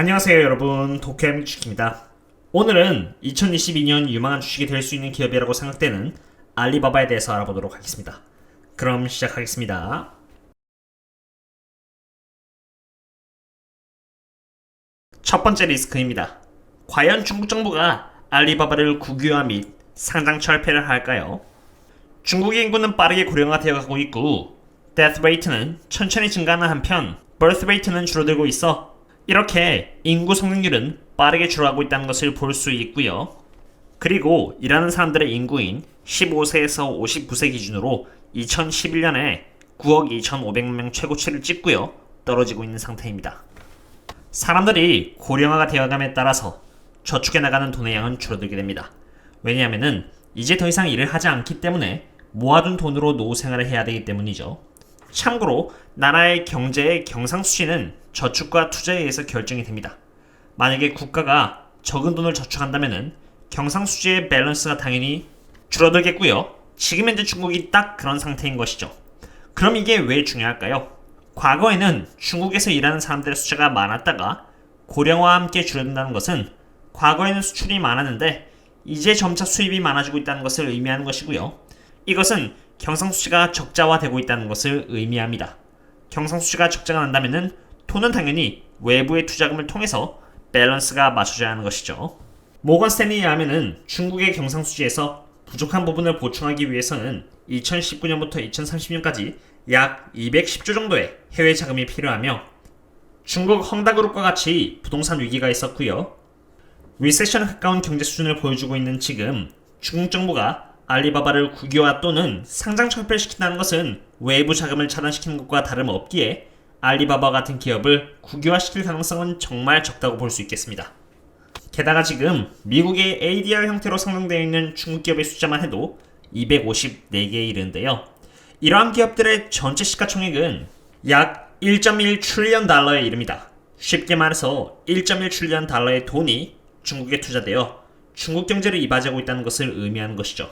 안녕하세요 여러분, 도쿄 주식입니다. 오늘은 2022년 유망한 주식이 될 수 있는 기업이라고 생각되는 알리바바에 대해서 알아보도록 하겠습니다. 그럼 시작하겠습니다. 첫 번째 리스크입니다. 과연 중국 정부가 알리바바를 국유화 및 상장 철폐를 할까요? 중국의 인구는 빠르게 고령화 되어가고 있고 데스 레이트는 천천히 증가하는 한편 버스 레이트는 줄어들고 있어 이렇게 인구 성장률은 빠르게 줄어가고 있다는 것을 볼 수 있고요. 그리고 일하는 사람들의 인구인 15세에서 59세 기준으로 2011년에 9억 2,500만 명 최고치를 찍고요. 떨어지고 있는 상태입니다. 사람들이 고령화가 되어감에 따라서 저축해 나가는 돈의 양은 줄어들게 됩니다. 왜냐하면 이제 더 이상 일을 하지 않기 때문에 모아둔 돈으로 노후 생활을 해야 되기 때문이죠. 참고로 나라의 경제의 경상수지는 저축과 투자에 의해서 결정이 됩니다. 만약에 국가가 적은 돈을 저축한다면 경상수지의 밸런스가 당연히 줄어들겠고요. 지금 현재 중국이 딱 그런 상태인 것이죠. 그럼 이게 왜 중요할까요? 과거에는 중국에서 일하는 사람들의 숫자가 많았다가 고령화와 함께 줄어든다는 것은 과거에는 수출이 많았는데 이제 점차 수입이 많아지고 있다는 것을 의미하는 것이고요. 이것은 경상수지가 적자화되고 있다는 것을 의미합니다. 경상수지가 적자가 난다면 돈은 당연히 외부의 투자금을 통해서 밸런스가 맞춰져야 하는 것이죠. 모건 스탠리에 의하면 중국의 경상수지에서 부족한 부분을 보충하기 위해서는 2019년부터 2030년까지 약 210조 정도의 해외 자금이 필요하며 중국 헝다그룹과 같이 부동산 위기가 있었고요. 리세션에 가까운 경제 수준을 보여주고 있는 지금 중국 정부가 알리바바를 국유화 또는 상장 철폐를 시킨다는 것은 외부 자금을 차단시키는 것과 다름없기에 알리바바 같은 기업을 국유화시킬 가능성은 정말 적다고 볼 수 있겠습니다. 게다가 지금 미국의 ADR 형태로 상장되어 있는 중국 기업의 숫자만 해도 254개에 이르는데요. 이러한 기업들의 전체 시가총액은 약 1.1 트릴리언 달러에 이릅니다. 쉽게 말해서 1.1 트릴리언 달러의 돈이 중국에 투자되어 중국 경제를 이바지하고 있다는 것을 의미하는 것이죠.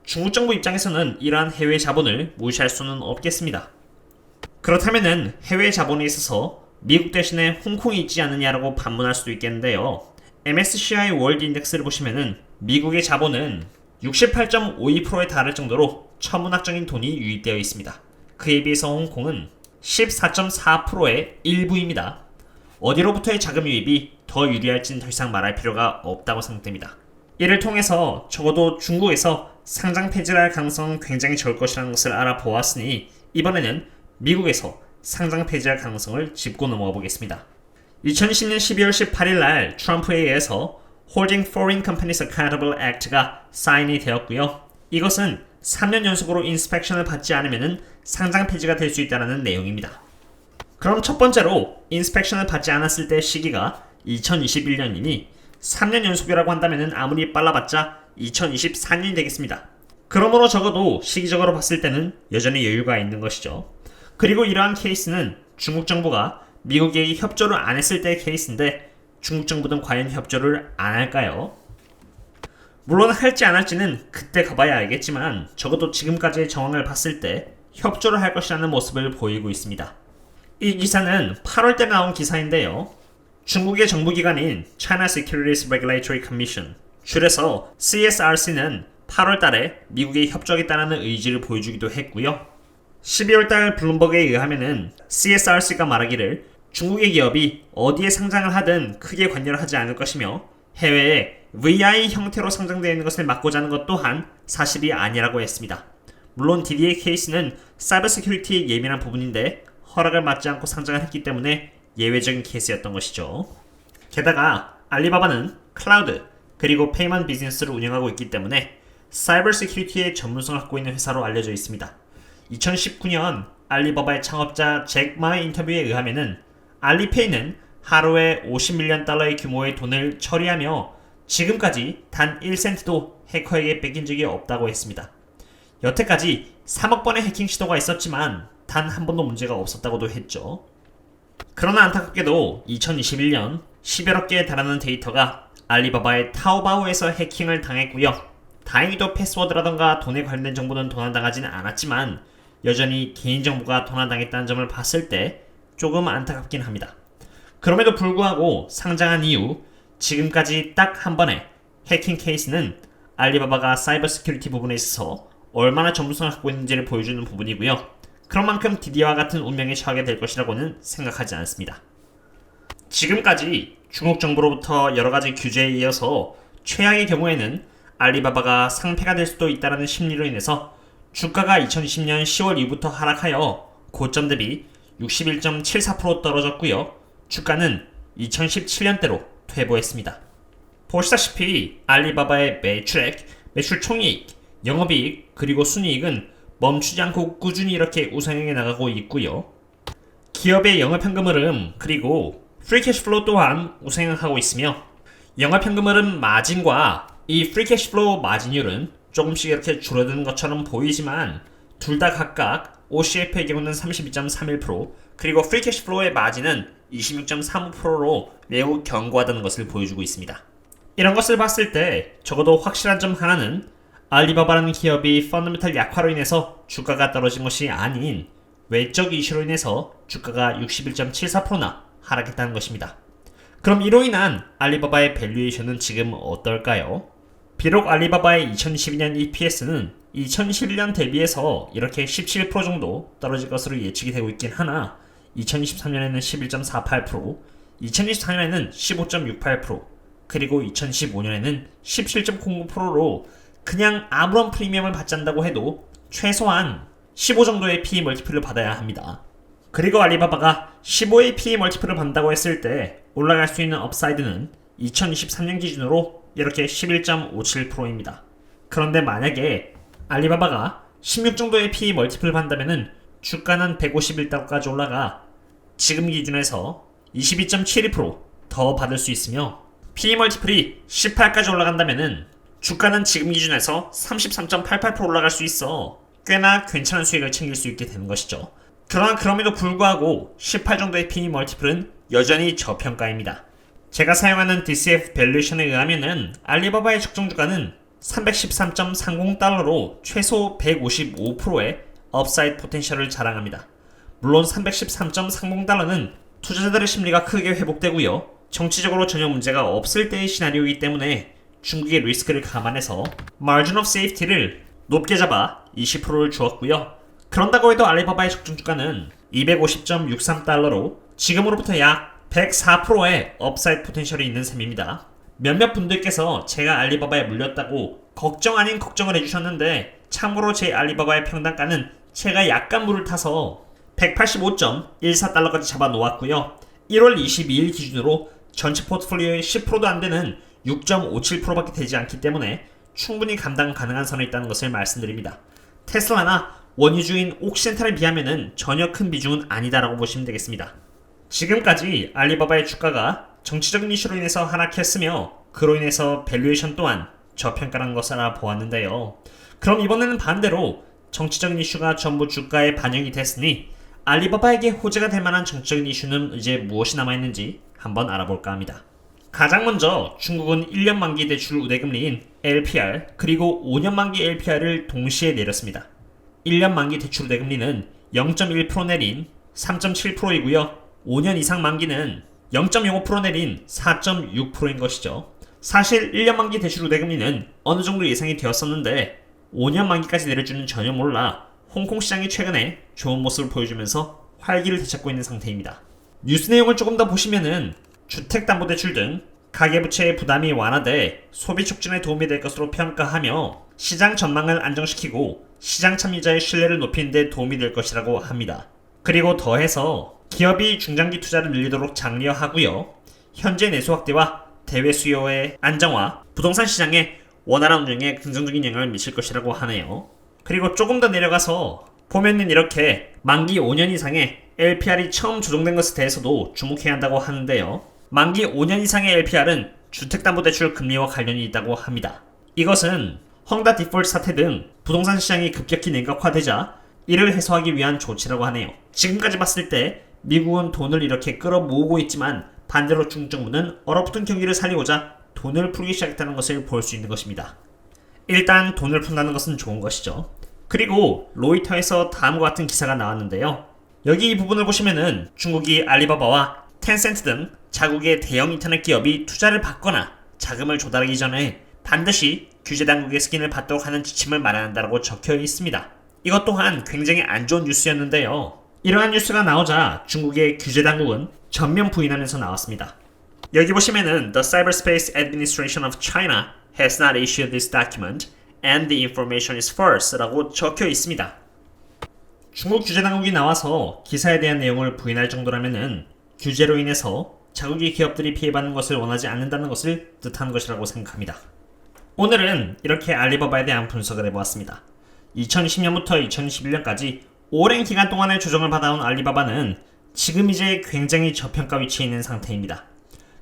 중국 정부 입장에서는 이러한 해외 자본을 무시할 수는 없겠습니다. 그렇다면 해외 자본에 있어서 미국 대신에 홍콩이 있지 않느냐라고 반문할 수도 있겠는데요. MSCI 월드 인덱스를 보시면은 미국의 자본은 68.52%에 달할 정도로 천문학적인 돈이 유입되어 있습니다. 그에 비해서 홍콩은 14.4%의 일부입니다. 어디로부터의 자금 유입이 더 유리할지는 더 이상 말할 필요가 없다고 생각됩니다. 이를 통해서 적어도 중국에서 상장 폐지를 할 가능성은 굉장히 적을 것이라는 것을 알아보았으니 이번에는 미국에서 상장 폐지할 가능성을 짚고 넘어가 보겠습니다. 2020년 12월 18일 날 트럼프에 의해서 Holding Foreign Companies Accountable Act가 사인이 되었고요. 이것은 3년 연속으로 인스펙션을 받지 않으면 상장 폐지가 될 수 있다는 내용입니다. 그럼 첫 번째로 인스펙션을 받지 않았을 때 시기가 2021년이니 3년 연속이라고 한다면 아무리 빨라봤자 2024년이 되겠습니다. 그러므로 적어도 시기적으로 봤을 때는 여전히 여유가 있는 것이죠. 그리고 이러한 케이스는 중국 정부가 미국에 협조를 안 했을 때의 케이스인데 중국 정부는 과연 협조를 안 할까요? 물론 할지 안 할지는 그때 가봐야 알겠지만 적어도 지금까지의 정황을 봤을 때 협조를 할 것이라는 모습을 보이고 있습니다. 이 기사는 8월때 나온 기사인데요. 중국의 정부기관인 China Securities Regulatory Commission, 줄여서 CSRC는 8월 달에 미국에 협조하겠다는 의지를 보여주기도 했고요. 12월 달 블룸버그에 의하면 CSRC가 말하기를 중국의 기업이 어디에 상장을 하든 크게 관여를 하지 않을 것이며 해외에 VI 형태로 상장되어 있는 것을 막고자 하는 것 또한 사실이 아니라고 했습니다. 물론 DDA 케이스는 사이버 세큐리티의 예민한 부분인데 허락을 받지 않고 상장을 했기 때문에 예외적인 케이스였던 것이죠. 게다가 알리바바는 클라우드 그리고 페이먼트 비즈니스를 운영하고 있기 때문에 사이버 세큐리티의 전문성을 갖고 있는 회사로 알려져 있습니다. 2019년 알리바바의 창업자 잭 마의 인터뷰에 의하면 알리페이는 하루에 50밀리언 달러의 규모의 돈을 처리하며 지금까지 단 1센트도 해커에게 뺏긴 적이 없다고 했습니다. 여태까지 3억 번의 해킹 시도가 있었지만 단 한 번도 문제가 없었다고도 했죠. 그러나 안타깝게도 2021년 10여억 개에 달하는 데이터가 알리바바의 타오바오에서 해킹을 당했고요. 다행히도 패스워드라던가 돈에 관련된 정보는 도난당하지는 않았지만 여전히 개인정보가 도난당했다는 점을 봤을 때 조금 안타깝긴 합니다. 그럼에도 불구하고 상장한 이후 지금까지 딱 한 번의 해킹 케이스는 알리바바가 사이버 시큐리티 부분에 있어서 얼마나 전문성을 갖고 있는지를 보여주는 부분이고요. 그런 만큼 디디와 같은 운명에 처하게 될 것이라고는 생각하지 않습니다. 지금까지 중국 정부로부터 여러가지 규제에 이어서 최악의 경우에는 알리바바가 상폐가 될 수도 있다는 심리로 인해서 주가가 2020년 10월 이후부터 하락하여 고점 대비 61.74% 떨어졌고요. 주가는 2017년대로 퇴보했습니다. 보시다시피 알리바바의 매출액, 매출 총이익, 영업이익, 그리고 순이익은 멈추지 않고 꾸준히 이렇게 우상향해 나가고 있고요. 기업의 영업현금 흐름, 그리고 프리캐시플로우 또한 우상향하고 있으며 영업현금 흐름 마진과 이 프리캐시플로우 마진율은 조금씩 이렇게 줄어드는 것처럼 보이지만 둘 다 각각 OCF의 경우는 32.31% 그리고 프리캐시플로우의 마진은 26.35%로 매우 견고하다는 것을 보여주고 있습니다. 이런 것을 봤을 때 적어도 확실한 점 하나는 알리바바라는 기업이 펀더멘털 약화로 인해서 주가가 떨어진 것이 아닌 외적 이슈로 인해서 주가가 61.74%나 하락했다는 것입니다. 그럼 이로 인한 알리바바의 밸류에이션은 지금 어떨까요? 비록 알리바바의 2022년 EPS는 2011년 대비해서 이렇게 17% 정도 떨어질 것으로 예측이 되고 있긴 하나 2023년에는 11.48%, 2024년에는 15.68%, 그리고 2015년에는 17.09%로 그냥 아무런 프리미엄을 받지 않는다고 해도 최소한 15 정도의 PE 멀티플을 받아야 합니다. 그리고 알리바바가 15의 PE 멀티플을 받는다고 했을 때 올라갈 수 있는 업사이드는 2023년 기준으로 이렇게 11.57%입니다. 그런데 만약에 알리바바가 16 정도의 PE 멀티플을 받는다면 주가는 151달러까지 올라가 지금 기준에서 22.72% 받을 수 있으며 PE 멀티플이 18까지 올라간다면 주가는 지금 기준에서 33.88% 올라갈 수 있어 꽤나 괜찮은 수익을 챙길 수 있게 되는 것이죠. 그러나 그럼에도 불구하고 18 정도의 PE 멀티플은 여전히 저평가입니다. 제가 사용하는 DCF 밸류에이션에 의하면은 알리바바의 적정 주가는 313.30달러로 최소 155%의 업사이드 포텐셜을 자랑합니다. 물론 313.30달러는 투자자들의 심리가 크게 회복되고요. 정치적으로 전혀 문제가 없을 때의 시나리오이기 때문에 중국의 리스크를 감안해서 Margin of Safety를 높게 잡아 20%를 주었고요. 그런다고 해도 알리바바의 적정 주가는 250.63달러로 지금으로부터 약 104%의 업사이드 포텐셜이 있는 셈입니다. 몇몇 분들께서 제가 알리바바에 물렸다고 걱정 아닌 걱정을 해주셨는데 참고로 제 알리바바의 평단가는 제가 약간 물을 타서 185.14달러까지 잡아 놓았고요. 1월 22일 기준으로 전체 포트폴리오의 10%도 안 되는 6.57%밖에 되지 않기 때문에 충분히 감당 가능한 선에 있다는 것을 말씀드립니다. 테슬라나 원유주인 옥시덴탈에 비하면 전혀 큰 비중은 아니다라고 보시면 되겠습니다. 지금까지 알리바바의 주가가 정치적인 이슈로 인해서 하락했으며 그로 인해서 밸류에이션 또한 저평가라는 것을 알아보았는데요. 그럼 이번에는 반대로 정치적인 이슈가 전부 주가에 반영이 됐으니 알리바바에게 호재가 될 만한 정치적인 이슈는 이제 무엇이 남아있는지 한번 알아볼까 합니다. 가장 먼저 중국은 1년 만기 대출 우대금리인 LPR 그리고 5년 만기 LPR을 동시에 내렸습니다. 1년 만기 대출 우대금리는 0.1% 내린 3.7%이고요. 5년 이상 만기는 0.05% 내린 4.6%인 것이죠. 사실 1년 만기 대출 우대금리는 어느 정도 예상이 되었었는데 5년 만기까지 내려주는 전혀 몰라 홍콩 시장이 최근에 좋은 모습을 보여주면서 활기를 되찾고 있는 상태입니다. 뉴스 내용을 조금 더 보시면은 주택담보대출 등 가계부채의 부담이 완화돼 소비 촉진에 도움이 될 것으로 평가하며 시장 전망을 안정시키고 시장 참여자의 신뢰를 높이는 데 도움이 될 것이라고 합니다. 그리고 더해서 기업이 중장기 투자를 늘리도록 장려하고요. 현재 내수 확대와 대외 수요의 안정화, 부동산 시장의 원활한 운영에 긍정적인 영향을 미칠 것이라고 하네요. 그리고 조금 더 내려가서 보면은 이렇게 만기 5년 이상의 LPR이 처음 조정된 것에 대해서도 주목해야 한다고 하는데요. 만기 5년 이상의 LPR은 주택담보대출 금리와 관련이 있다고 합니다. 이것은 헝다 디폴트 사태 등 부동산 시장이 급격히 냉각화되자 이를 해소하기 위한 조치라고 하네요. 지금까지 봤을 때 미국은 돈을 이렇게 끌어모으고 있지만 반대로 중국 정부는 얼어붙은 경기를 살리고자 돈을 풀기 시작했다는 것을 볼 수 있는 것입니다. 일단 돈을 푼다는 것은 좋은 것이죠. 그리고 로이터에서 다음과 같은 기사가 나왔는데요. 여기 이 부분을 보시면은 중국이 알리바바와 텐센트 등 자국의 대형 인터넷 기업이 투자를 받거나 자금을 조달하기 전에 반드시 규제 당국의 승인을 받도록 하는 지침을 마련한다고 적혀 있습니다. 이것 또한 굉장히 안 좋은 뉴스였는데요. 이러한 뉴스가 나오자 중국의 규제 당국은 전면 부인하면서 나왔습니다. 여기 보시면은 The Cyberspace Administration of China has not issued this document and the information is false 라고 적혀 있습니다. 중국 규제 당국이 나와서 기사에 대한 내용을 부인할 정도라면은 규제로 인해서 자국의 기업들이 피해받는 것을 원하지 않는다는 것을 뜻하는 것이라고 생각합니다. 오늘은 이렇게 알리바바에 대한 분석을 해보았습니다. 2020년부터 2021년까지 오랜 기간 동안의 조정을 받아온 알리바바는 지금 이제 굉장히 저평가 위치에 있는 상태입니다.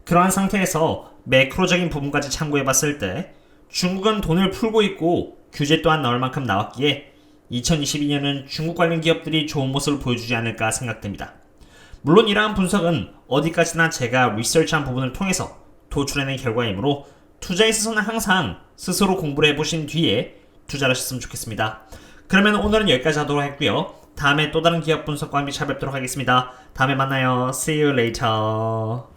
그러한 상태에서 매크로적인 부분까지 참고해봤을 때 중국은 돈을 풀고 있고 규제 또한 나올 만큼 나왔기에 2022년은 중국 관련 기업들이 좋은 모습을 보여주지 않을까 생각됩니다. 물론 이러한 분석은 어디까지나 제가 리서치한 부분을 통해서 도출해낸 결과이므로 투자에 있어서는 항상 스스로 공부를 해보신 뒤에 투자를 하셨으면 좋겠습니다. 그러면 오늘은 여기까지 하도록 했고요. 다음에 또 다른 기업 분석과 함께 찾아뵙도록 하겠습니다. 다음에 만나요. See you later.